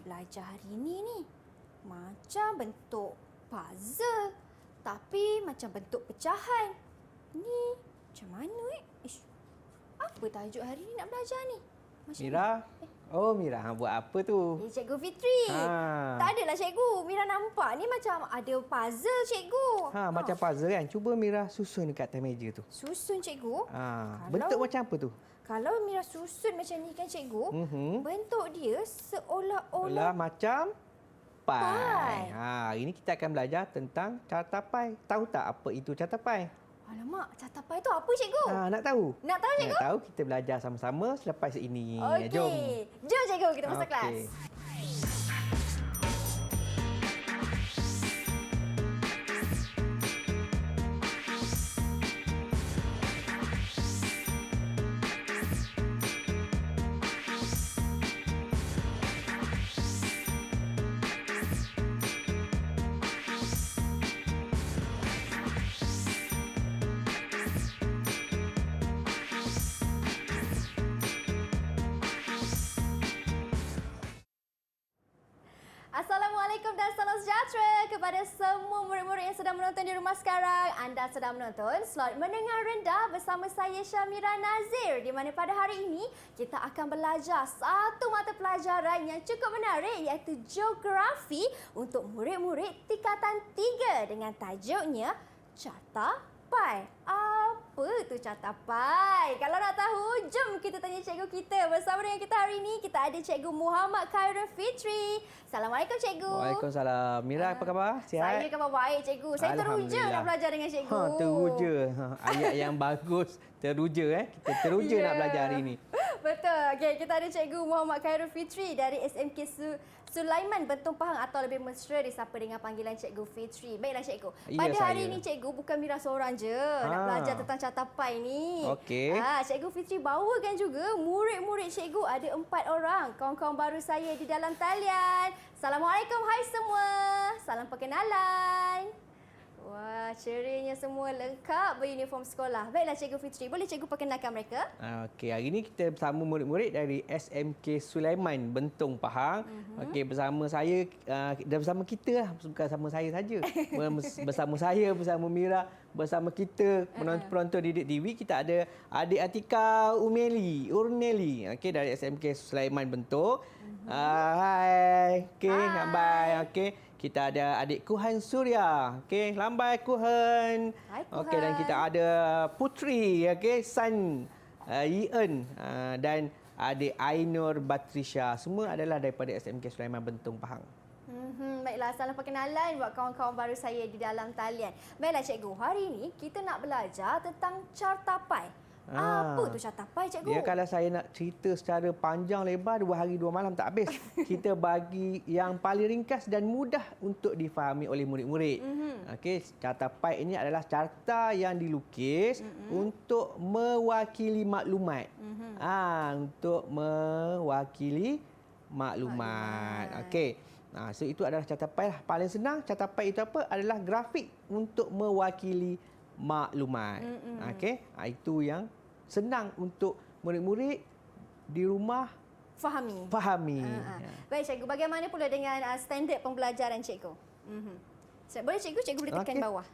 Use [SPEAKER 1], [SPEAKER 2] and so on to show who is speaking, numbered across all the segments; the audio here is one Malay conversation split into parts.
[SPEAKER 1] belajar hari ini ni? Macam bentuk puzzle. Tapi macam bentuk pecahan. Ni macam mana Ish, apa tajuk hari ni nak belajar ni? Macam
[SPEAKER 2] Mira? Oh, Mira buat apa tu?
[SPEAKER 1] Cikgu Fitri. Tak adalah cikgu. Mira nampak ni macam ada puzzle cikgu.
[SPEAKER 2] Macam puzzle kan? Cuba Mira susun dekat atas meja tu.
[SPEAKER 1] Susun cikgu?
[SPEAKER 2] Bentuk macam apa tu?
[SPEAKER 1] Kalau Mira susun macam ni kan cikgu, bentuk dia seolah-olah
[SPEAKER 2] macam pai. Hari ni kita akan belajar tentang carta pai. Tahu tak apa itu carta pai?
[SPEAKER 1] Alamak, carta pai tu apa cikgu?
[SPEAKER 2] Nak tahu?
[SPEAKER 1] Nak tahu cikgu?
[SPEAKER 2] Nak tahu, kita belajar sama-sama selepas ini.
[SPEAKER 1] Okey. Jom cikgu, kita masuk kelas. Assalamualaikum dan salam sejahtera kepada semua murid-murid yang sedang menonton di rumah sekarang. Anda sedang menonton Slot Mendengar Rendah bersama saya Syamira Nazir, di mana pada hari ini kita akan belajar satu mata pelajaran yang cukup menarik, iaitu geografi untuk murid-murid tingkatan 3 dengan tajuknya Carta Pai. Apa tu carta pai? Kalau nak tahu, jom kita tanya cikgu kita. Bersama dengan kita hari ini, kita ada Cikgu Muhammad Khairul Fitri. Assalamualaikum cikgu.
[SPEAKER 2] Waalaikumsalam. Mira, apa khabar? Sihat?
[SPEAKER 1] Saya khabar baik cikgu. Saya teruja nak belajar dengan cikgu.
[SPEAKER 2] Teruja. Ayat yang bagus. Teruja Kita teruja nak belajar hari ini.
[SPEAKER 1] Betul. Okey, kita ada Cikgu Muhammad Khairul Fitri dari SMK Sulaiman Bentong Pahang, atau lebih mesra disapa dengan panggilan Cikgu Fitri. Baiklah cikgu. Pada hari ini cikgu bukan Mira seorang je nak belajar tentang carta pai ni.
[SPEAKER 2] Okey.
[SPEAKER 1] Cikgu Fitri bawakan juga murid-murid cikgu, ada 4 orang. Kawan-kawan baru saya di dalam talian. Assalamualaikum hai semua. Salam perkenalan. Wah, cerianya semua lengkap beruniform sekolah. Baiklah Cikgu Fitri, boleh cikgu perkenalkan mereka?
[SPEAKER 2] Okey, hari ini kita bersama murid-murid dari SMK Sulaiman Bentong Pahang. Okey, bersama saya dan bersama kita lah, bukan sama saya saja. Bersama saya, bersama Mira, bersama kita penonton didik TV, kita ada adik Atika Urneli. Okey, dari SMK Sulaiman Bentong. Hai. Okey, lambai. Okey. Kita ada adik Kuhan Surya. Okey, lambai Kuhan.
[SPEAKER 1] Hai Kuhan.
[SPEAKER 2] Okey, dan kita ada Putri, okey, San Yen dan adik Ainur Batrisha. Semua adalah daripada SMK Sulaiman Bentong Pahang.
[SPEAKER 1] Baiklah, salam perkenalan buat kawan-kawan baru saya di dalam talian. Baiklah cikgu, hari ini kita nak belajar tentang carta pai. Apa tu carta pai cikgu?
[SPEAKER 2] Ya, kalau saya nak cerita secara panjang lebar 2 hari 2 malam tak habis. Kita bagi yang paling ringkas dan mudah untuk difahami oleh murid-murid. Okey, carta pai ini adalah carta yang dilukis untuk mewakili maklumat. Untuk mewakili maklumat. Okey. So itu adalah carta pai lah. Paling senang, carta pai itu apa? Adalah grafik untuk mewakili maklumat. Okey, itu yang senang untuk murid-murid di rumah fahami.
[SPEAKER 1] Baik cikgu, bagaimana pula dengan standard pembelajaran cikgu? Boleh cikgu boleh tekan bawah.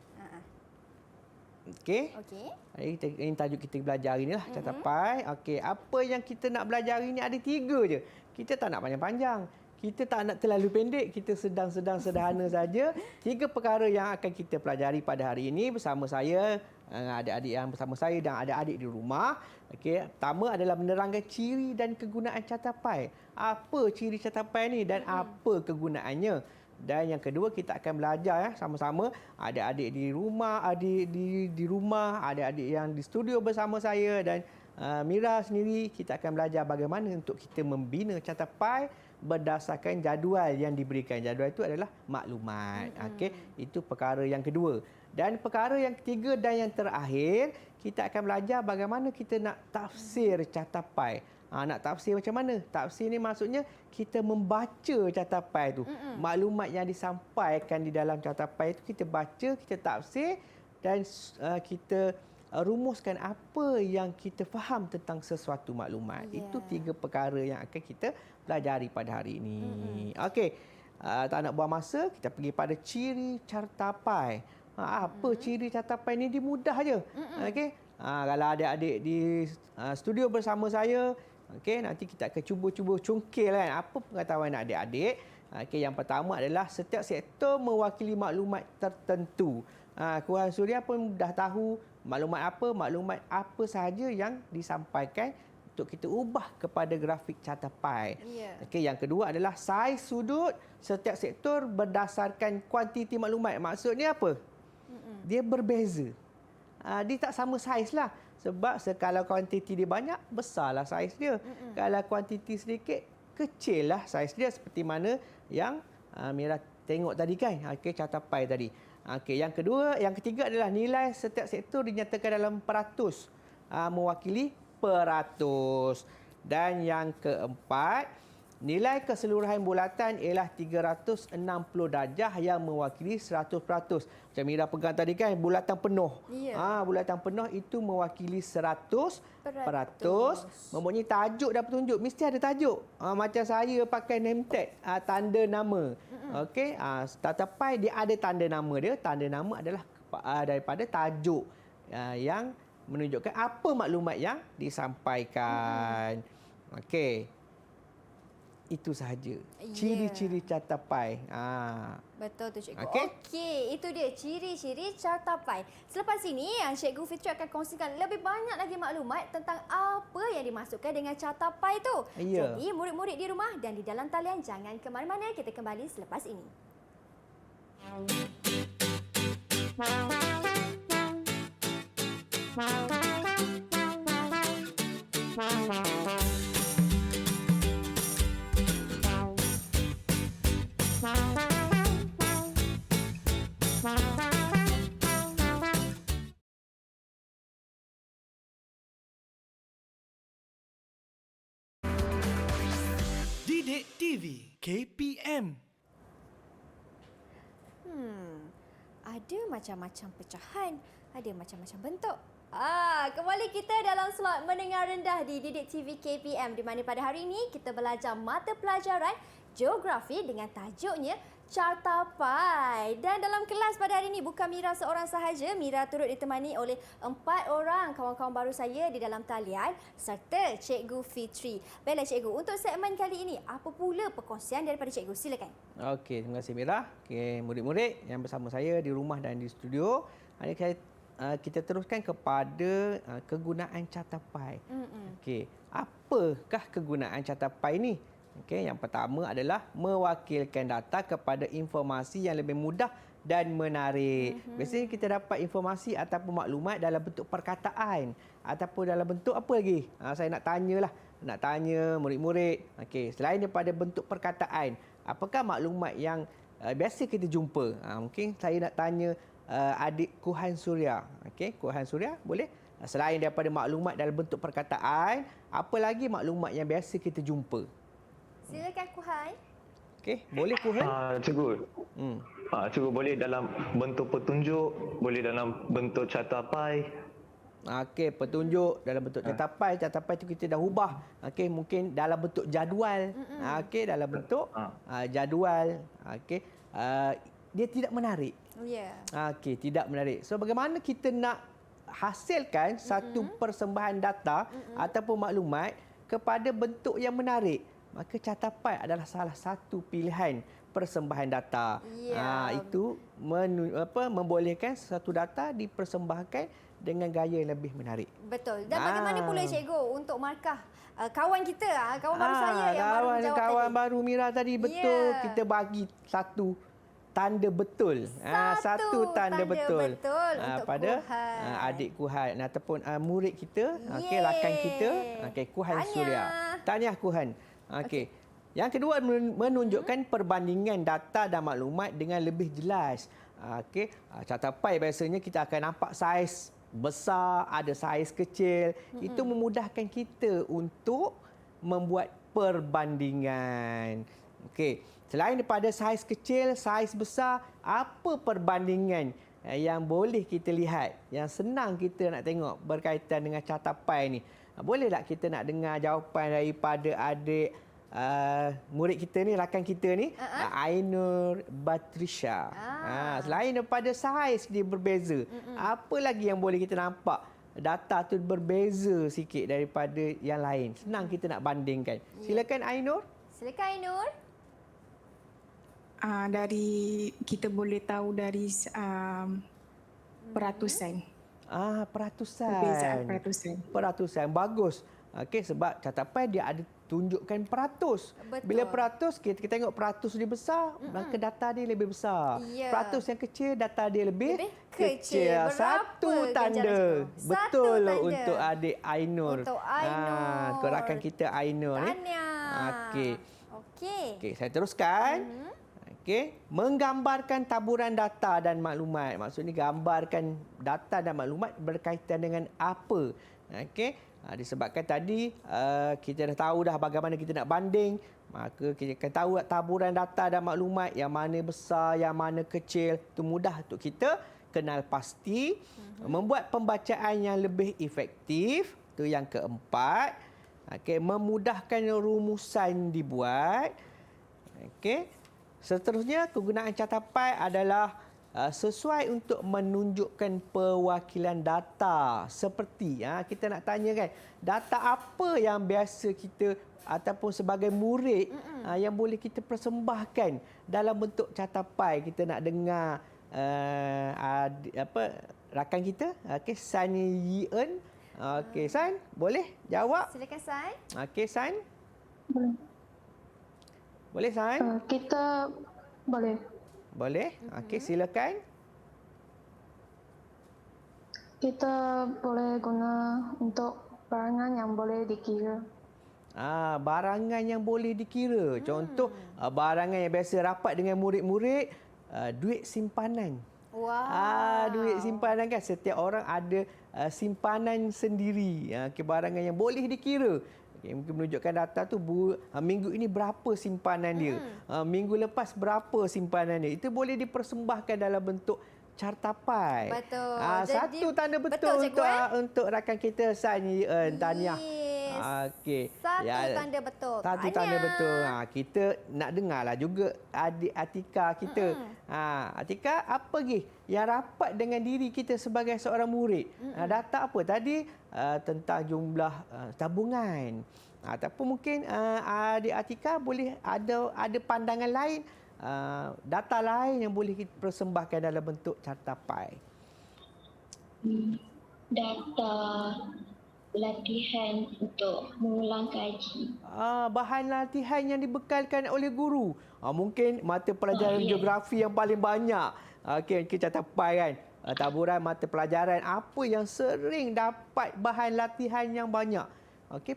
[SPEAKER 2] Okey. Ini tajuk kita belajar hari ni lah, carta pai. Okey, apa yang kita nak belajar hari ni ada 3 je. Kita tak nak panjang-panjang. Kita tak nak terlalu pendek, kita sedang-sedang sederhana saja. 3 perkara yang akan kita pelajari pada hari ini bersama saya, adik-adik yang bersama saya dan adik-adik di rumah. Okey, pertama adalah menerangkan ciri dan kegunaan carta pai. Apa ciri carta pai ni dan apa kegunaannya? Dan yang kedua, kita akan belajar sama-sama, adik-adik di rumah, di rumah, adik-adik yang di studio bersama saya dan Mira sendiri. Kita akan belajar bagaimana untuk kita membina carta pai berdasarkan jadual yang diberikan. Jadual itu adalah maklumat. Okey, itu perkara yang kedua. Dan perkara yang ketiga dan yang terakhir, kita akan belajar bagaimana kita nak tafsir carta pai. Nak tafsir macam mana? Tafsir ni maksudnya kita membaca carta pai tu. Maklumat yang disampaikan di dalam carta pai itu kita baca, kita tafsir dan kita rumuskan apa yang kita faham tentang sesuatu maklumat. Itu 3 perkara yang akan kita pelajari pada hari ini. Okey. Tak nak buang masa, kita pergi pada ciri cartapai. Apa ciri cartapai ni? Dia mudah je. Okey. Kalau adik-adik di studio bersama saya, okey, nanti kita akan cuba cungkil kan apa pengetahuan adik-adik. Okey, yang pertama adalah setiap sektor mewakili maklumat tertentu. Kurang Suria pun dah tahu maklumat apa sahaja yang disampaikan untuk kita ubah kepada grafik cartapai. Okey, yang kedua adalah saiz sudut setiap sektor berdasarkan kuantiti maklumat. Maksudnya apa? Dia berbeza. Dia tak sama saiz lah. Sebab kalau kuantiti dia banyak, besarlah saiz dia. Kalau kuantiti sedikit, kecil lah saiz dia. Seperti mana yang Mira tengok tadi kan. Okey, cartapai tadi. Okey, yang ketiga adalah nilai setiap sektor dinyatakan dalam peratus. Mewakili peratus. Dan yang keempat, nilai keseluruhan bulatan ialah 360 darjah yang mewakili 100%. Macam Mira pegang tadi kan, bulatan penuh. Bulatan penuh itu mewakili 100%. Mempunyai tajuk dan petunjuk. Mesti ada tajuk. Macam saya pakai name tag, tanda nama. Okey, cartapai dia ada tanda nama dia. Tanda nama adalah daripada tajuk yang menunjukkan apa maklumat yang disampaikan. Okey. Itu sahaja. Ciri-ciri cartapai.
[SPEAKER 1] Betul tu cikgu. Okey, itu dia ciri-ciri cartapai. Selepas ini, Cikgu Fitri akan kongsikan lebih banyak lagi maklumat tentang apa yang dimasukkan dengan cartapai tu. Jadi, murid-murid di rumah dan di dalam talian jangan ke mana-mana. Kita kembali selepas ini.
[SPEAKER 3] Didik TV KPM.
[SPEAKER 1] Ada macam-macam pecahan, ada macam-macam bentuk. Kembali kita dalam slot mendengar rendah di Didik TV KPM, di mana pada hari ini kita belajar mata pelajaran geografi dengan tajuknya cartapai. Dan dalam kelas pada hari ini bukan Mira seorang sahaja, Mira turut ditemani oleh 4 orang kawan-kawan baru saya di dalam talian serta Cikgu Fitri. Baiklah Cikgu, untuk segmen kali ini apa pula perkongsian daripada Cikgu? Silakan.
[SPEAKER 2] Okey, terima kasih Mira. Okey, murid-murid yang bersama saya di rumah dan di studio, hari ini kita teruskan kepada kegunaan cartapai. Okey, apakah kegunaan cartapai ini? Okey, yang pertama adalah mewakilkan data kepada informasi yang lebih mudah dan menarik. Biasanya kita dapat informasi ataupun maklumat dalam bentuk perkataan ataupun dalam bentuk apa lagi? Saya nak tanya murid-murid. Okey, selain daripada bentuk perkataan, apakah maklumat yang biasa kita jumpa? Mungkin saya nak tanya adik Kuhan Suria. Okey, Kuhan Suria boleh? Selain daripada maklumat dalam bentuk perkataan, apa lagi maklumat yang biasa kita jumpa?
[SPEAKER 1] Silakan Kuhan.
[SPEAKER 2] Okey, boleh Kuhan?
[SPEAKER 4] Cikgu. Cikgu boleh dalam bentuk petunjuk, boleh dalam bentuk cartapai.
[SPEAKER 2] Okey, petunjuk dalam bentuk cartapai. Cartapai itu kita dah ubah. Okey, mungkin dalam bentuk jadual. Okey, dalam bentuk jadual. Okey, dia tidak menarik. Okey, tidak menarik. So bagaimana kita nak hasilkan satu persembahan data ataupun maklumat kepada bentuk yang menarik? Maka cartapai adalah salah satu pilihan persembahan data. Itu membolehkan satu data dipersembahkan dengan gaya yang lebih menarik.
[SPEAKER 1] Betul. Dan bagaimana pula Cikgu untuk markah kawan kita, kawan baru saya yang baru menjawab
[SPEAKER 2] kawan
[SPEAKER 1] tadi?
[SPEAKER 2] baru Mira tadi, betul. Kita bagi satu tanda betul. Satu tanda betul pada adik Kuhan ataupun murid kita, rakan kita, Kuhan Suria. Tahniah Kuhan. Okey. Yang kedua, menunjukkan perbandingan data dan maklumat dengan lebih jelas. Okey, cartapai biasanya kita akan nampak saiz besar, ada saiz kecil. Itu memudahkan kita untuk membuat perbandingan. Okey, selain daripada saiz kecil, saiz besar, apa perbandingan yang boleh kita lihat, yang senang kita nak tengok berkaitan dengan carta pai ni. Boleh tak kita nak dengar jawapan daripada adik murid kita ni, rakan kita ni, Ainur Batrisha. Selain daripada saiz dia berbeza, apa lagi yang boleh kita nampak data tu berbeza sikit daripada yang lain? Senang kita nak bandingkan. Silakan Ainur.
[SPEAKER 1] Silakan Ainur.
[SPEAKER 5] Dari kita boleh tahu dari peratusan.
[SPEAKER 2] Peratusan.
[SPEAKER 5] Perbezaan peratusan.
[SPEAKER 2] Peratusan. Bagus. Okey, sebab carta pai dia ada tunjukkan peratus.
[SPEAKER 1] Betul.
[SPEAKER 2] Bila peratus, kita tengok peratus dia besar, maka data dia lebih besar.
[SPEAKER 1] Ya.
[SPEAKER 2] Peratus yang kecil, data dia lebih
[SPEAKER 1] kecil. Berapa
[SPEAKER 2] Satu
[SPEAKER 1] ganjaran
[SPEAKER 2] tanda.
[SPEAKER 1] sepuluh?
[SPEAKER 2] Betul
[SPEAKER 1] Satu tanda.
[SPEAKER 2] untuk adik Ainur.
[SPEAKER 1] Untuk Ainur.
[SPEAKER 2] Rakan kita Ainur ni.
[SPEAKER 1] Tahniah.
[SPEAKER 2] Okey.
[SPEAKER 1] Okey.
[SPEAKER 2] Saya teruskan. Okey, menggambarkan taburan data dan maklumat. Maksudnya gambarkan data dan maklumat berkaitan dengan apa. Okey. Disebabkan tadi kita dah tahu dah bagaimana kita nak banding, maka kita akan tahu taburan data dan maklumat yang mana besar, yang mana kecil. Itu mudah untuk kita kenal pasti. Membuat pembacaan yang lebih efektif. Itu yang keempat. Okey, memudahkan rumusan dibuat. Okey. Seterusnya, kegunaan carta pai adalah sesuai untuk menunjukkan perwakilan data. Seperti kita nak tanya kan, data apa yang biasa kita ataupun sebagai murid yang boleh kita persembahkan dalam bentuk carta pai. Kita nak dengar rakan kita, San Yien. Okey, San, boleh jawab?
[SPEAKER 1] Silakan San.
[SPEAKER 2] Okey, San.
[SPEAKER 6] Boleh.
[SPEAKER 2] Boleh, San?
[SPEAKER 6] Kita boleh.
[SPEAKER 2] Boleh? Okey, silakan.
[SPEAKER 6] Kita boleh guna untuk barangan yang boleh dikira.
[SPEAKER 2] Barangan yang boleh dikira. Contoh, barangan yang biasa rapat dengan murid-murid, duit simpanan.
[SPEAKER 1] Wow.
[SPEAKER 2] Duit simpanan kan. Setiap orang ada simpanan sendiri. Barangan yang boleh dikira. Mungkin menunjukkan data tu minggu ini berapa simpanan dia. Minggu lepas berapa simpanan dia. Itu boleh dipersembahkan dalam bentuk carta pai.
[SPEAKER 1] Betul.
[SPEAKER 2] Satu tanda betul,
[SPEAKER 1] cikgu,
[SPEAKER 2] untuk rakan kita San Yien. Tahniah.
[SPEAKER 1] Yes.
[SPEAKER 2] Okey.
[SPEAKER 1] Satu tanda betul.
[SPEAKER 2] Satu tanda betul. Kita nak dengarlah juga adik Atika kita. Atika, apa lagi yang rapat dengan diri kita sebagai seorang murid? Data apa tadi? Tentang jumlah tabungan. Ataupun mungkin adik Atika boleh ada pandangan lain, data lain yang boleh kita persembahkan dalam bentuk carta pai.
[SPEAKER 7] Data latihan untuk mengulang kaji.
[SPEAKER 2] Bahan latihan yang dibekalkan oleh guru. Mungkin mata pelajaran geografi yang paling banyak. Kita carta pai kan. Taburan mata pelajaran apa yang sering dapat bahan latihan yang banyak.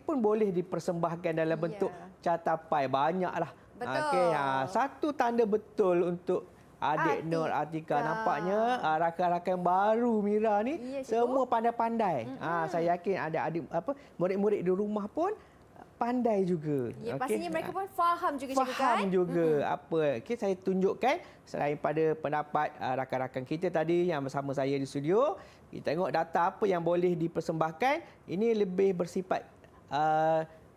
[SPEAKER 2] Pun boleh dipersembahkan dalam bentuk carta pai. Banyaklah.
[SPEAKER 1] Betul.
[SPEAKER 2] Satu tanda betul untuk adik Nur Atika. Nampaknya rakan-rakan baru Mira ni semua pandai-pandai. Saya yakin ada murid-murid di rumah pun pandai juga.
[SPEAKER 1] Pastinya mereka pun faham juga, cikgu, kan?
[SPEAKER 2] Faham juga apa. Saya tunjukkan selain pada pendapat rakan-rakan kita tadi yang bersama saya di studio, kita tengok data apa yang boleh dipersembahkan. Ini lebih bersifat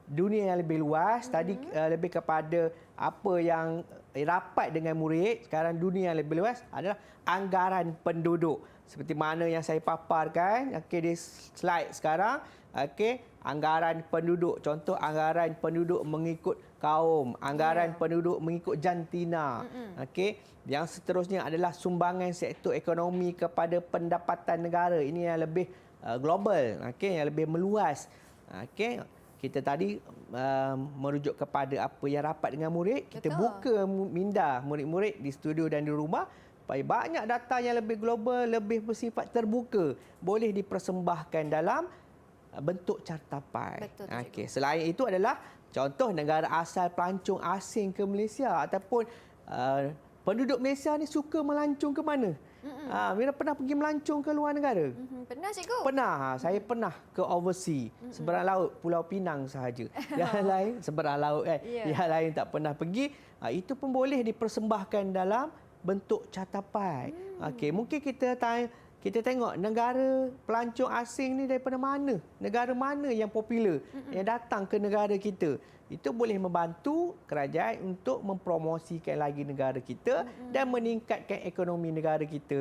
[SPEAKER 2] dunia yang lebih luas. Tadi lebih kepada apa yang rapat dengan murid. Sekarang dunia yang lebih luas adalah anggaran penduduk. Seperti mana yang saya paparkan di slide sekarang. Anggaran penduduk. Contoh anggaran penduduk mengikut kaum, anggaran penduduk mengikut jantina. Yang seterusnya adalah sumbangan sektor ekonomi kepada pendapatan negara. Ini yang lebih global, yang lebih meluas. Kita tadi merujuk kepada apa yang rapat dengan murid. Kita buka minda murid-murid di studio dan di rumah supaya banyak data yang lebih global, lebih bersifat terbuka, boleh dipersembahkan dalam bentuk carta pai. Selain itu adalah contoh negara asal pelancong asing ke Malaysia ataupun penduduk Malaysia ni suka melancong ke mana? Mira pernah pergi melancong ke luar negara?
[SPEAKER 1] Pernah, cikgu?
[SPEAKER 2] Pernah. Saya pernah ke overseas, seberang laut, Pulau Pinang sahaja. Yang lain seberang laut kan. Yang lain tak pernah pergi. Itu pun boleh dipersembahkan dalam bentuk catapai. Okey, mungkin kita tengok negara pelancong asing ni daripada mana? Negara mana yang popular yang datang ke negara kita? Itu boleh membantu kerajaan untuk mempromosikan lagi negara kita dan meningkatkan ekonomi negara kita.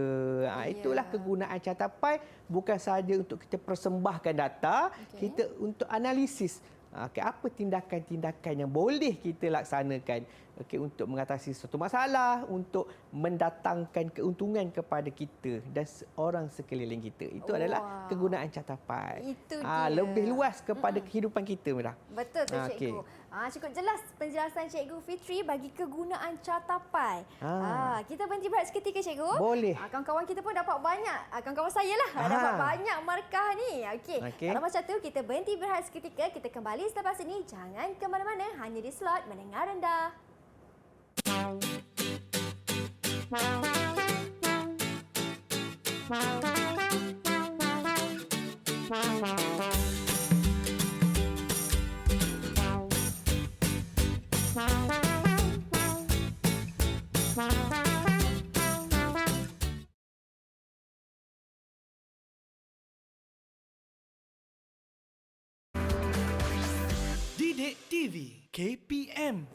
[SPEAKER 2] Itulah kegunaan catapai, bukan sahaja untuk kita persembahkan data, kita untuk analisis. Apa tindakan-tindakan yang boleh kita laksanakan untuk mengatasi suatu masalah, untuk mendatangkan keuntungan kepada kita dan orang sekeliling kita. Itu adalah kegunaan catapai.
[SPEAKER 1] Itu dia.
[SPEAKER 2] Lebih luas kepada kehidupan kita, Mira.
[SPEAKER 1] Betul tu cikgu. Cukup jelas penjelasan Cikgu Fitri bagi kegunaan catapai. Kita berhenti berehat seketika cikgu.
[SPEAKER 2] Boleh.
[SPEAKER 1] Kawan-kawan kita pun dapat banyak, kawan-kawan saya lah dapat banyak markah ni. Okey. Kalau macam tu kita berhenti berehat seketika, kita kembali selepas ini. Jangan ke mana-mana, hanya di slot mendengar rendah.
[SPEAKER 3] Didik TV KPM.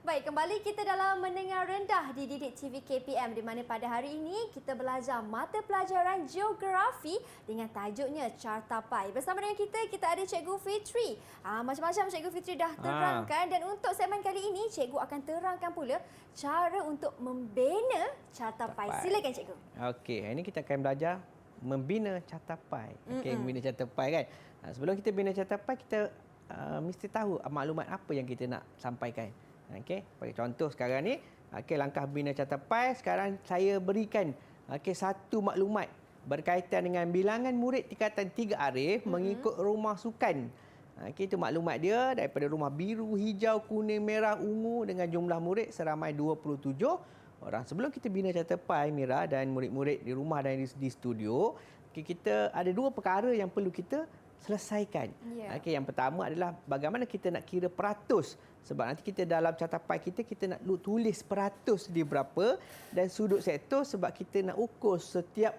[SPEAKER 1] Baik, kembali kita dalam mendengar rendah di Didik TV KPM, di mana pada hari ini kita belajar mata pelajaran geografi dengan tajuknya Cartapai. Bersama dengan kita ada Cikgu Fitri. Macam-macam Cikgu Fitri dah terangkan dan untuk segmen kali ini Cikgu akan terangkan pula cara untuk membina Cartapai. Silakan Cikgu.
[SPEAKER 2] Okey, hari ini kita akan belajar membina Cartapai. Okey, membina Cartapai kan. Sebelum kita bina Cartapai, kita mesti tahu maklumat apa yang kita nak sampaikan. Okey, bagi contoh sekarang ni, langkah bina Cartapai, sekarang saya berikan satu maklumat berkaitan dengan bilangan murid tingkatan 3 arif mengikut rumah sukan. Itu maklumat dia daripada rumah biru, hijau, kuning, merah, ungu dengan jumlah murid seramai 27 orang. Sebelum kita bina Cartapai, Mira dan murid-murid di rumah dan di studio, kita ada 2 perkara yang perlu kita selesaikan. Yang pertama adalah bagaimana kita nak kira peratus. Sebab nanti kita dalam Cartapai kita nak tulis peratus dia berapa dan sudut sektor, sebab kita nak ukur setiap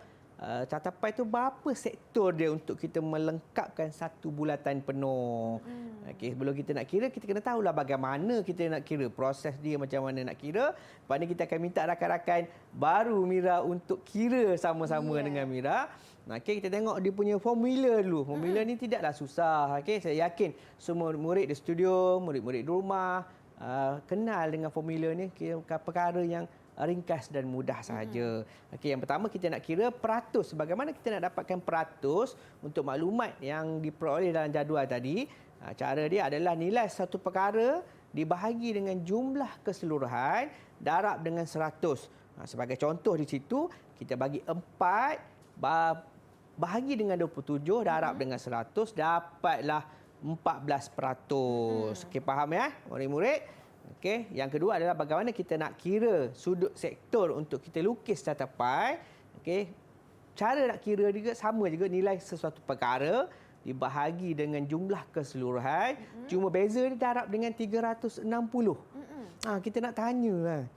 [SPEAKER 2] Cartapai itu berapa sektor dia untuk kita melengkapkan satu bulatan penuh. Sebelum kita nak kira, kita kena tahulah bagaimana kita nak kira, proses dia macam mana nak kira. Lepas ni kita akan minta rakan-rakan baru Mira untuk kira sama-sama dengan Mira. Kita tengok dia punya formula dulu. Formula ni tidaklah susah. Saya yakin semua murid di studio, murid-murid di rumah kenal dengan formula ni, perkara yang ringkas dan mudah sahaja. Yang pertama kita nak kira peratus. Bagaimana kita nak dapatkan peratus untuk maklumat yang diperoleh dalam jadual tadi? Cara dia adalah nilai satu perkara dibahagi dengan jumlah keseluruhan darab dengan 100. Sebagai contoh di situ, kita bagi 4 bahagi dengan 27 darab dengan 100, dapatlah 14%. Faham ya murid-murid? Yang kedua adalah bagaimana kita nak kira sudut sektor untuk kita lukis Cartapai. Cara nak kira juga sama juga, nilai sesuatu perkara dibahagi dengan jumlah keseluruhan. Cuma beza dia darab dengan 360. Kita nak tanya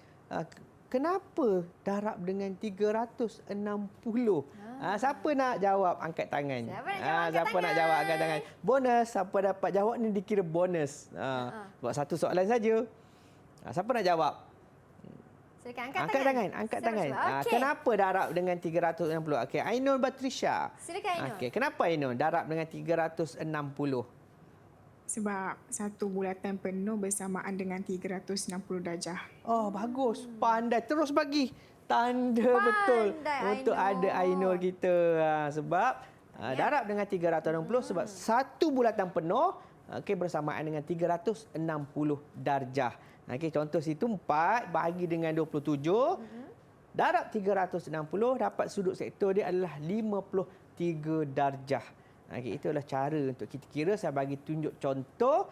[SPEAKER 2] kenapa darab dengan 360? Siapa nak jawab angkat tangan? Siapa nak jawab angkat tangan? Bonus, siapa dapat jawab ni dikira bonus. Buat satu soalan saja. Siapa nak jawab?
[SPEAKER 1] Silakan
[SPEAKER 2] angkat tangan. Angkat tangan. Kenapa darab dengan 360? Ainul Batrisha.
[SPEAKER 1] Silakan Ainul.
[SPEAKER 2] Kenapa Ainul darab dengan 360?
[SPEAKER 5] Sebab satu bulatan penuh bersamaan dengan 360 darjah.
[SPEAKER 2] Oh, bagus. Pandai. Terus bagi tanda betul untuk ada Ainul kita. Sebab darab dengan 360 sebab satu bulatan penuh bersamaan dengan 360 darjah. Contoh situ 4 bahagi dengan 27. Darab 360 dapat sudut sektor dia adalah 53 darjah. Itulah cara untuk kita kira. Saya bagi tunjuk contoh.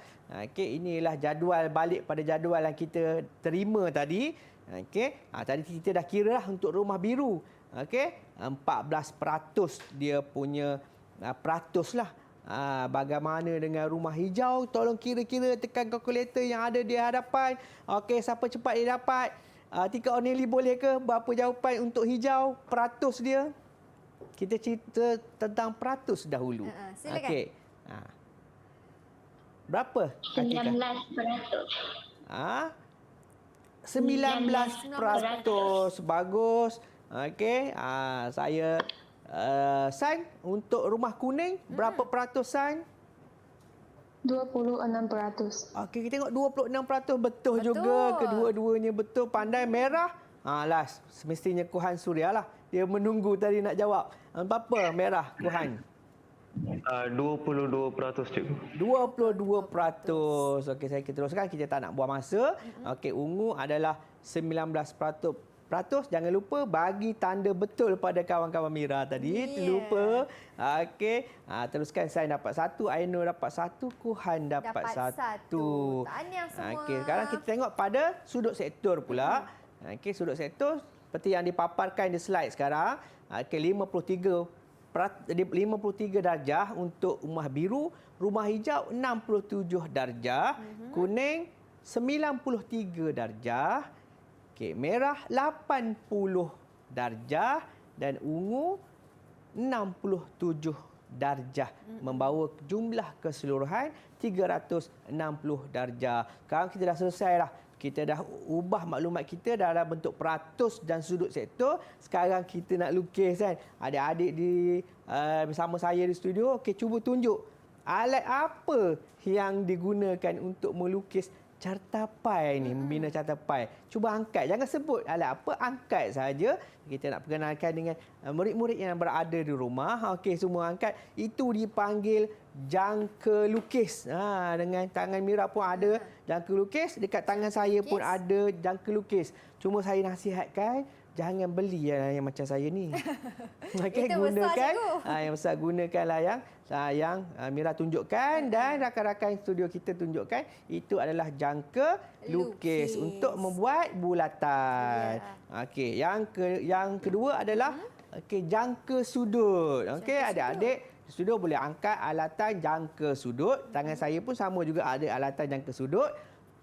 [SPEAKER 2] Inilah jadual, balik pada jadual yang kita terima tadi. Tadi kita dah kira lah untuk rumah biru. 14% dia punya peratus lah. Bagaimana dengan rumah hijau? Tolong kira-kira, tekan kalkulator yang ada di hadapan. Siapa cepat dia dapat. Tika Oneli boleh ke berapa jawapan untuk hijau? Peratus dia. Kita cerita tentang peratus dahulu.
[SPEAKER 1] Silakan.
[SPEAKER 2] Okey. Berapa Atika?
[SPEAKER 7] 19%.
[SPEAKER 2] 19%. Bagus. Okey. Saya San, untuk rumah kuning berapa peratus San?
[SPEAKER 6] 26%.
[SPEAKER 2] Okey, kita tengok 26% betul juga. Kedua-duanya betul. Pandai. Merah. Last. Semestinya Kuhan Suria lah. Dia menunggu tadi nak jawab. Apa merah Kuhan?
[SPEAKER 4] 22% cikgu.
[SPEAKER 2] 22%. Okey, saya teruskan. Kita tak nak buang masa. Okey, ungu adalah 19%. Jangan lupa bagi tanda betul pada kawan-kawan Mira tadi. Terlupa. Okey. Teruskan. Saya dapat 1. Ainur dapat 1. Kuhan dapat 1.
[SPEAKER 1] Tahniah semua.
[SPEAKER 2] Okey, sekarang kita tengok pada sudut sektor pula. Okey, sudut sektor seperti yang dipaparkan di slide sekarang. Okey, 53 darjah untuk rumah biru, rumah hijau 67 darjah, kuning 93 darjah, okey, merah 80 darjah dan ungu 67 darjah, membawa jumlah keseluruhan 360 darjah. Sekarang kita dah selesai dah. Kita dah ubah maklumat kita dalam bentuk peratus dan sudut sektor. Sekarang kita nak lukis kan. Adik-adik bersama saya di studio, okey, cuba tunjuk alat apa yang digunakan untuk melukis carta pai ni, membina carta pai. Cuba angkat, jangan sebut alat apa, angkat saja. Kita nak perkenalkan dengan murid-murid yang berada di rumah. Okey, semua angkat. Itu dipanggil jangka lukis. Dengan tangan Mira pun ada jangka lukis, dekat tangan saya pun ada jangka lukis. Cuma saya nasihatkan jangan beli yang macam saya ni. Okey, gunakan yang besar, gunakanlah yang Mira tunjukkan dan rakan-rakan studio kita tunjukkan. Itu adalah jangka lukis untuk membuat bulatan. Okey, yang kedua adalah jangka sudut. Okey, adik-adik studio boleh angkat alatan jangka sudut. Tangan saya pun sama juga ada alatan jangka sudut.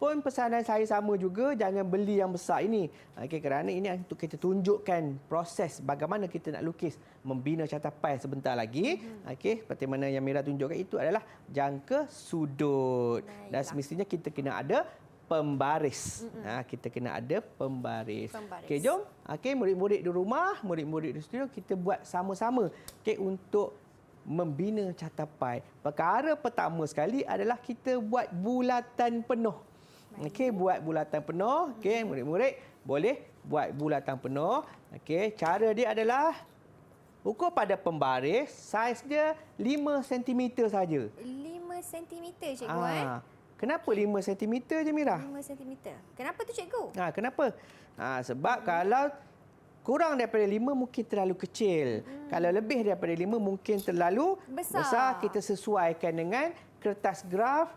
[SPEAKER 2] Pun pesanan saya sama juga, jangan beli yang besar ini. Okey, kerana ini untuk kita tunjukkan proses bagaimana kita nak lukis, membina carta pai sebentar lagi. Okey, seperti mana yang Mira tunjukkan, itu adalah jangka sudut. Dan semestinya kita kena ada pembaris. Kita kena ada pembaris. Okey, jom. Okey, murid-murid di rumah, murid-murid di studio, kita buat sama-sama. Okey, untuk membina carta pai. Perkara pertama sekali adalah kita buat bulatan penuh. Okey, buat bulatan penuh. Okey, murid-murid boleh buat bulatan penuh. Okey, cara dia adalah ukur pada pembaris, saiz dia 5 cm saja.
[SPEAKER 1] 5 cm cikgu
[SPEAKER 2] Kenapa 5 cm je Mira?
[SPEAKER 1] 5 cm. Kenapa tu cikgu?
[SPEAKER 2] Kenapa? Sebab kalau kurang daripada 5 mungkin terlalu kecil. Kalau lebih daripada 5 mungkin terlalu besar. Kita sesuaikan dengan kertas graf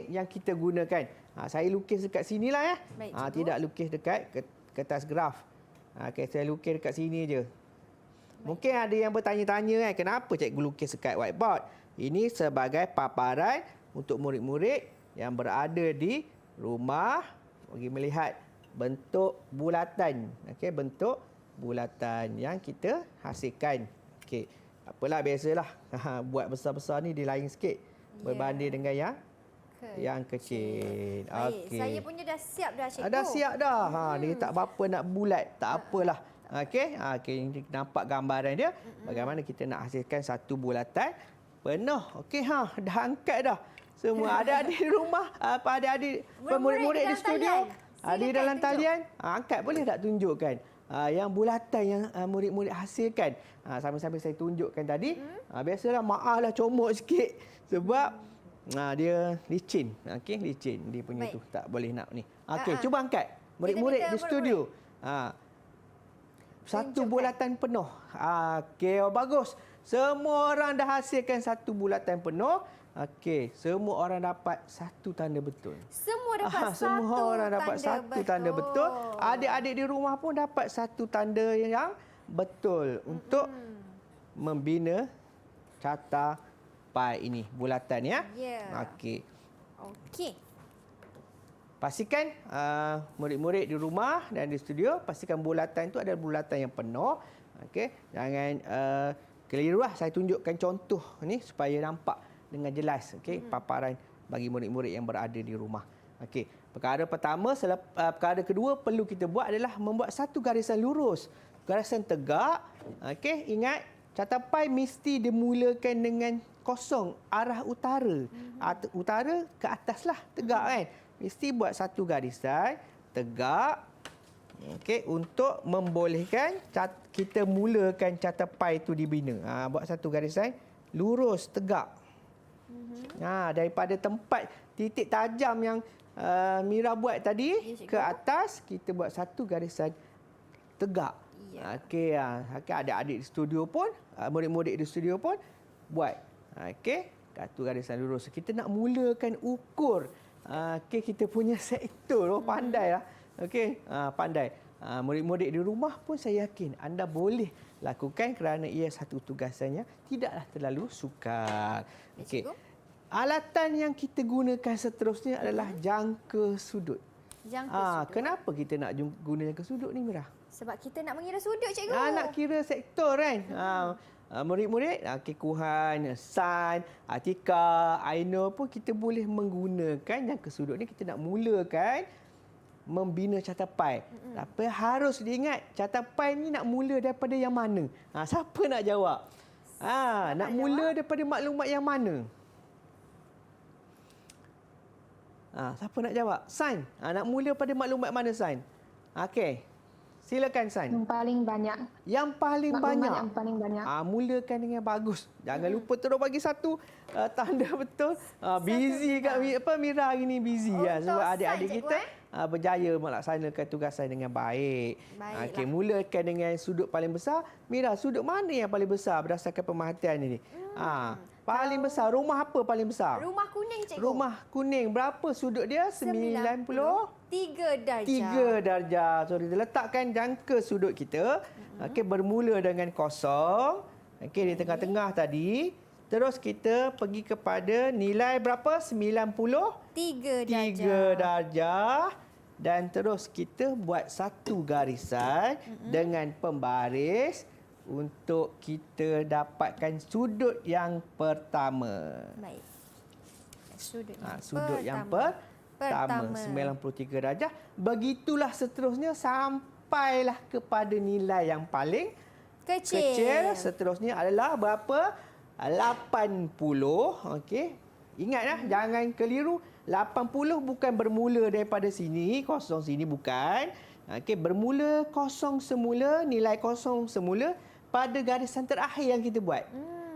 [SPEAKER 2] yang kita gunakan. Saya lukis dekat sinilah ya. Tidak lukis dekat kertas graf. Saya lukis dekat sini je. Mungkin ada yang bertanya-tanya kan, kenapa cikgu lukis dekat whiteboard? Ini sebagai paparan untuk murid-murid yang berada di rumah bagi melihat bentuk bulatan. Okey, bentuk bulatan yang kita hasilkan. Okey, apalah biasalah. Buat besar-besar ni dia lain sikit berbanding dengan yang kecil.
[SPEAKER 1] Okey. Saya punya dah siap dah cikgu.
[SPEAKER 2] Dah siap dah. Dia tak apa nak bulat, tak apalah. Okey, ini nampak gambaran dia. Bagaimana kita nak hasilkan satu bulatan penuh. Okey, dah angkat dah. Semua adik-adik di rumah, adik-adik murid-murid di studio. Ada dalam talian, angkat boleh tak tunjukkan yang bulatan yang murid-murid hasilkan. Sambil-sambil saya tunjukkan tadi. Biasalah maaflah comot sikit sebab dia licin. Okey, licin dia punya tu. Tak boleh nak ni. Okey, cuba angkat. Murid-murid di studio. Satu bulatan penuh. Okey, bagus. Semua orang dah hasilkan satu bulatan penuh. Okey, semua orang dapat satu tanda betul.
[SPEAKER 1] Semua dapat
[SPEAKER 2] semua orang dapat satu tanda betul. Adik-adik di rumah pun dapat satu tanda yang betul untuk membina carta pai ini, bulatan ya.
[SPEAKER 1] Ya.
[SPEAKER 2] Okey.
[SPEAKER 1] Okey.
[SPEAKER 2] pastikan murid-murid di rumah dan di studio, pastikan bulatan itu adalah bulatan yang penuh. Okey, jangan keliru lah. Saya tunjukkan contoh ni supaya nampak dengan jelas, okey, paparan bagi murid-murid yang berada di rumah. Okey, perkara pertama, perkara kedua perlu kita buat adalah membuat satu garisan lurus, garisan tegak. Okey, ingat catapai mesti dimulakan dengan kosong arah utara. Utara ke atas lah, tegak kan. Mesti buat satu garisan tegak. Okey, untuk membolehkan kita mulakan catapai itu dibina. Buat satu garisan lurus, tegak. Daripada tempat titik tajam yang Mira buat tadi ke atas, kita buat satu garisan tegak. Okey, adik-adik di studio pun, murid-murid di studio pun buat. Okey, satu garisan lurus. Kita nak mulakan ukur kita punya sektor. Pandai lah. Okey, pandai. Murid-murid di rumah pun saya yakin anda boleh lakukan kerana ia satu tugasannya tidaklah terlalu sukar. Okey. Alatan yang kita gunakan seterusnya adalah jangka sudut.
[SPEAKER 1] Jangka sudut.
[SPEAKER 2] Kenapa kita nak guna jangka sudut ni, Mira?
[SPEAKER 1] Sebab kita nak mengira sudut, cikgu.
[SPEAKER 2] Nak kira sektor kan. Murid-murid, Kuhan, San, Atika, Ainur pun kita boleh menggunakan jangka sudut ni. Kita nak mulakan membina catapai. Tapi harus diingat, catapai ni nak mula daripada yang mana? Siapa nak jawab? Nak mula daripada maklumat yang mana? Siapa nak jawab? San, nak mula pada maklumat mana, San? Okey. Silakan, San.
[SPEAKER 6] Yang paling banyak.
[SPEAKER 2] Yang paling
[SPEAKER 6] Maklumat
[SPEAKER 2] banyak.
[SPEAKER 6] yang paling banyak.
[SPEAKER 2] Mulakan dengan bagus. Jangan lupa terus bagi satu tanda betul. Busy kat Mira hari ni busy sebab adik-adik kita berjaya melaksanakan tugasan dengan baik. Okey, mulakan dengan sudut paling besar. Mira, sudut mana yang paling besar berdasarkan pemerhatian ini? Paling besar. Rumah apa paling besar?
[SPEAKER 1] Rumah kuning, cikgu.
[SPEAKER 2] Rumah kuning. Berapa sudut dia?
[SPEAKER 1] 93 darjah.
[SPEAKER 2] 3 darjah. So, kita letakkan jangka sudut kita. Okey, bermula dengan kosong. Okey, di tengah-tengah tadi. Terus kita pergi kepada nilai berapa?
[SPEAKER 1] 93
[SPEAKER 2] darjah. Dan terus kita buat satu garisan dengan pembaris untuk kita dapatkan sudut yang pertama.
[SPEAKER 1] Baik.
[SPEAKER 2] Sudut yang pertama 93 darjah. Begitulah seterusnya sampailah kepada nilai yang paling kecil. Seterusnya adalah berapa? 80. Okey. Ingatlah, jangan keliru. 80 bukan bermula daripada sini, kosong sini, bukan. Okey, bermula kosong semula, nilai kosong semula pada garisan terakhir yang kita buat.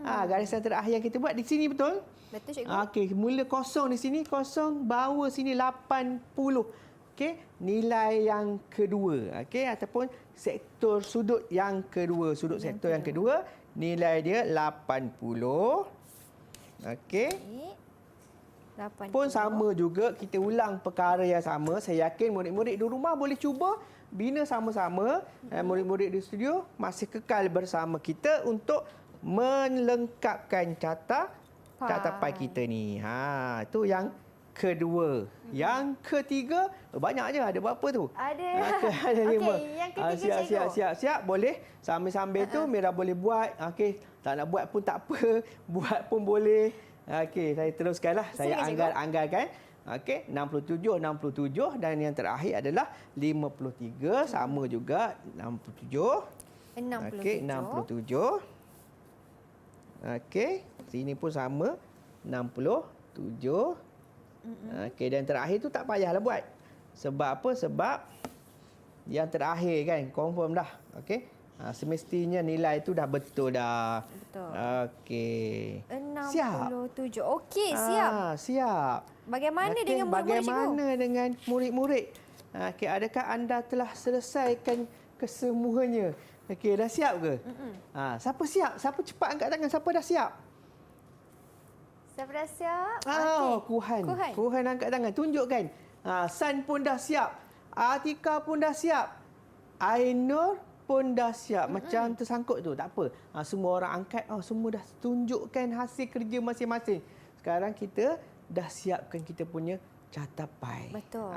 [SPEAKER 2] Garisan terakhir yang kita buat di sini, betul?
[SPEAKER 1] Betul, cikgu.
[SPEAKER 2] Okey, mula kosong di sini, kosong bawa sini 80. Okey, nilai yang kedua. Okey, ataupun sektor sudut yang kedua. Sudut sektor yang kedua, nilai dia 80. Okey.
[SPEAKER 1] 80.
[SPEAKER 2] Pun sama juga, kita ulang perkara yang sama. Saya yakin murid-murid di rumah boleh cuba bina sama-sama. Murid-murid di studio masih kekal bersama kita untuk melengkapkan catapai kita ni. Itu yang kedua. Yang ketiga, banyak je. Ada berapa tu?
[SPEAKER 1] Ada.
[SPEAKER 2] Ada 5.
[SPEAKER 1] Okey, yang ketiga, cikgu.
[SPEAKER 2] Siap. Boleh. Sambil-sambil tu Mira boleh buat. Okey, tak nak buat pun tak apa. Buat pun boleh. Okey, saya teruskanlah. Saya anggarkan. Okey, 67 dan yang terakhir adalah 53, sama juga 67. Okey, 67. Okey, sini pun sama 67. Okey, dan terakhir tu tak payahlah buat. Sebab apa? Sebab yang terakhir kan confirm dah. Okey. Semestinya nilai tu dah betul dah.
[SPEAKER 1] Betul.
[SPEAKER 2] Okey.
[SPEAKER 1] 67. Okey, siap.
[SPEAKER 2] Siap.
[SPEAKER 1] Bagaimana dengan murid-murid, cikgu?
[SPEAKER 2] Bagaimana dengan murid-murid? Okey, adakah anda telah selesaikan kesemuanya? Okey, dah siap ke? Siapa siap? Siapa cepat angkat tangan? Siapa dah siap?
[SPEAKER 1] Siapa dah siap?
[SPEAKER 2] Kuhan angkat tangan. Tunjukkan. San pun dah siap. Atika pun dah siap. Ainur pun dah siap. Macam tersangkut tu. Tak apa. Semua orang angkat. Semua dah tunjukkan hasil kerja masing-masing. Sekarang kita dah siapkan kita punya catapai.
[SPEAKER 1] Betul.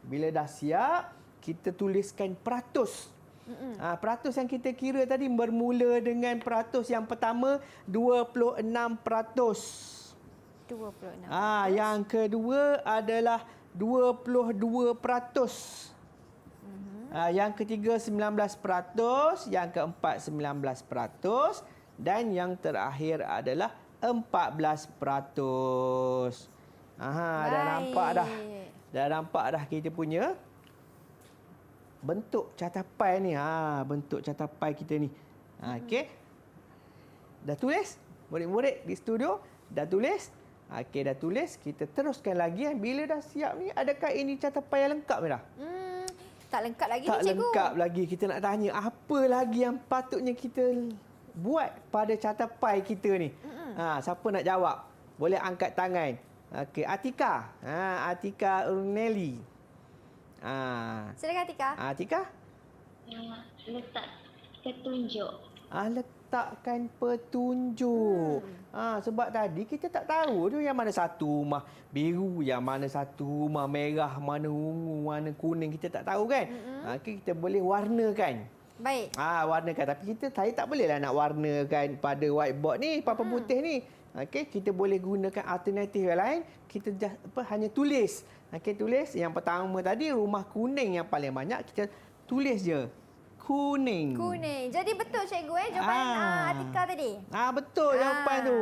[SPEAKER 2] Bila dah siap, kita tuliskan peratus. Peratus yang kita kira tadi bermula dengan peratus yang pertama 26%.
[SPEAKER 1] 26.
[SPEAKER 2] Yang kedua adalah 22%. Yang ketiga 19%, yang keempat 19% dan yang terakhir adalah 14%. Dah nampak dah. Dah nampak dah kita punya bentuk catapai ni. Bentuk catapai kita ni. Okey. Dah tulis? Murid-murid di studio dah tulis? Okey, dah tulis. Kita teruskan lagi. Bila dah siap ni, adakah ini catapai yang lengkap, Mira?
[SPEAKER 1] Tak lengkap lagi
[SPEAKER 2] Tak
[SPEAKER 1] ni, cikgu.
[SPEAKER 2] lengkap lagi. Kita nak tanya, apa lagi yang patutnya kita buat pada catapai kita ni? Siapa nak jawab? Boleh angkat tangan. Okey, Atika. Atika Urnelli.
[SPEAKER 1] Silakan Atika.
[SPEAKER 2] Atika?
[SPEAKER 7] Letak petunjuk.
[SPEAKER 2] Letakkan petunjuk. Sebab tadi kita tak tahu tu yang mana satu rumah biru, yang mana satu rumah merah, mana ungu, mana kuning. Kita tak tahu kan? Kita boleh warnakan.
[SPEAKER 1] Baik.
[SPEAKER 2] Warnakan. Tapi saya tak bolehlah nak warnakan pada whiteboard ni, papan putih ni. Okey, kita boleh gunakan alternatif yang lain. Kita hanya tulis. Tulis. Yang pertama tadi rumah kuning yang paling banyak, kita tulis je. Kuning.
[SPEAKER 1] Kuning. Jadi betul cikgu jawapan Atika tadi.
[SPEAKER 2] Betul jawapan tu.